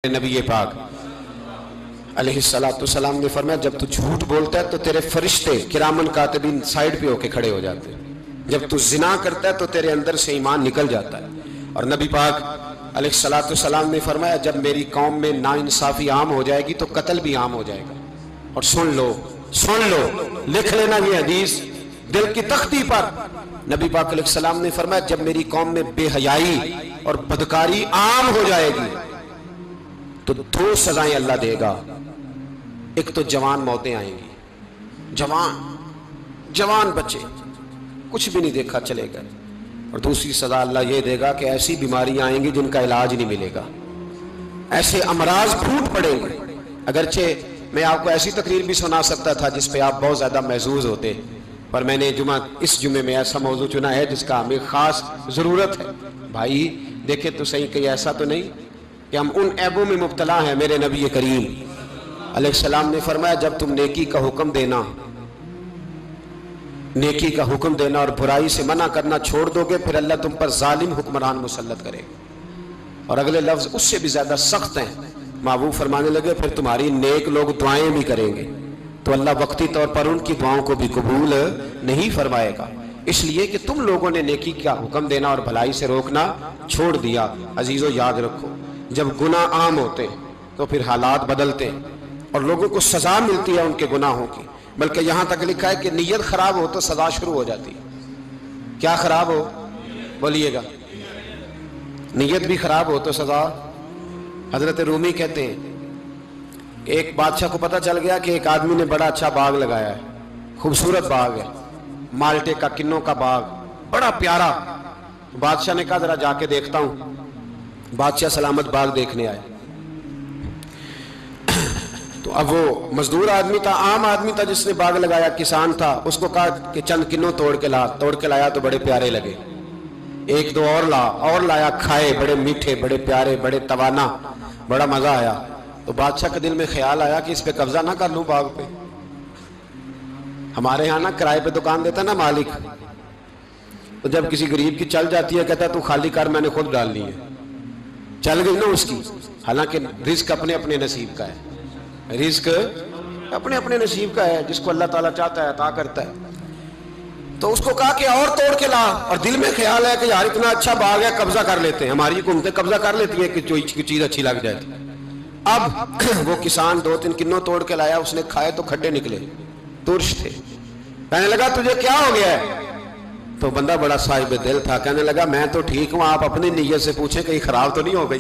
نبی پاک علیہ السلام نے فرمایا جب تو جھوٹ بولتا ہے تو تیرے فرشتے کرامن کاتبین سائیڈ پہ ہو کے کھڑے ہو جاتے ہیں، جب تو زنا کرتا ہے تو تیرے اندر سے ایمان نکل جاتا ہے۔ اور نبی پاک علیہ السلام نے فرمایا جب میری قوم میں ناانصافی عام ہو جائے گی تو قتل بھی عام ہو جائے گا۔ اور سن لو لکھ لینا یہ حدیث دل کی تختی پر، نبی پاک علیہ السلام نے فرمایا جب میری قوم میں بے حیائی اور بدکاری عام ہو جائے گی تو دو سزائیں اللہ دے گا، ایک تو جوان موتیں آئیں گی، جوان بچے کچھ بھی نہیں دیکھا چلے گئے، اور دوسری سزا اللہ یہ دے گا کہ ایسی بیماریاں آئیں گی جن کا علاج نہیں ملے گا، ایسے امراض پھوٹ پڑیں گے۔ اگرچہ میں آپ کو ایسی تقریر بھی سنا سکتا تھا جس پہ آپ بہت زیادہ محظوظ ہوتے، پر میں نے اس جمعے میں ایسا موضوع چنا ہے جس کا ہمیں خاص ضرورت ہے۔ بھائی دیکھیں تو صحیح کہیں ایسا تو نہیں کہ ہم ان عیبوں میں مبتلا ہیں۔ میرے نبی کریم علیہ السلام نے فرمایا جب تم نیکی کا حکم دینا اور برائی سے منع کرنا چھوڑ دو گے پھر اللہ تم پر ظالم حکمران مسلط کرے گا۔ اور اگلے لفظ اس سے بھی زیادہ سخت ہیں، محبوب فرمانے لگے پھر تمہاری نیک لوگ دعائیں بھی کریں گے تو اللہ وقتی طور پر ان کی دعاؤں کو بھی قبول نہیں فرمائے گا، اس لیے کہ تم لوگوں نے نیکی کا حکم دینا اور بھلائی سے روکنا چھوڑ دیا۔ عزیزو یاد رکھو جب گناہ عام ہوتے تو پھر حالات بدلتے اور لوگوں کو سزا ملتی ہے ان کے گناہوں کی، بلکہ یہاں تک لکھا ہے کہ نیت خراب ہو تو سزا شروع ہو جاتی ہے۔ کیا خراب ہو؟ بولیے گا۔ نیت بھی خراب ہو تو سزا۔ حضرت رومی کہتے ہیں کہ ایک بادشاہ کو پتہ چل گیا کہ ایک آدمی نے بڑا اچھا باغ لگایا ہے، خوبصورت باغ ہے، مالٹے کا کنوں کا باغ بڑا پیارا۔ بادشاہ نے کہا ذرا جا کے دیکھتا ہوں۔ بادشاہ سلامت باغ دیکھنے آئے تو اب وہ مزدور آدمی تھا، عام آدمی تھا جس نے باغ لگایا، کسان تھا، اس کو کہا کہ چند کنوں توڑ کے لایا تو بڑے پیارے لگے، ایک دو اور لایا، کھائے، بڑے میٹھے، بڑے پیارے، بڑے توانا، بڑا مزہ آیا۔ تو بادشاہ کے دل میں خیال آیا کہ اس پہ قبضہ نہ کر لوں باغ پہ۔ ہمارے یہاں نا کرائے پہ دکان دیتا نا مالک، تو جب کسی غریب کی چل جاتی ہے کہتا ہے تو خالی کر، میں نے خود ڈالنی ہے، چل گئی نا اس کی۔ حالانکہ رزق اپنے اپنے نصیب کا ہے، رزق اپنے اپنے نصیب کا ہے، جس کو اللہ تعالیٰ چاہتا ہے عطا کرتا ہے۔ تو اس کو کہا کہ اور توڑ کے لا، اور دل میں خیال ہے کہ یار اتنا اچھا باغ ہے قبضہ کر لیتے ہیں، ہماری حکومتیں قبضہ کر لیتی ہیں کہ جو چیز اچھی لگ جائے۔ اب وہ کسان دو تین کنوں توڑ کے لایا، اس نے کھائے تو کھڈے نکلے، ترش تھے۔ کہنے لگا تجھے کیا ہو گیا ہے؟ تو بندہ بڑا صاحب دل تھا، کہنے لگا میں تو ٹھیک ہوں، آپ اپنی نیت سے پوچھیں کہیں خراب تو نہیں ہو گئی۔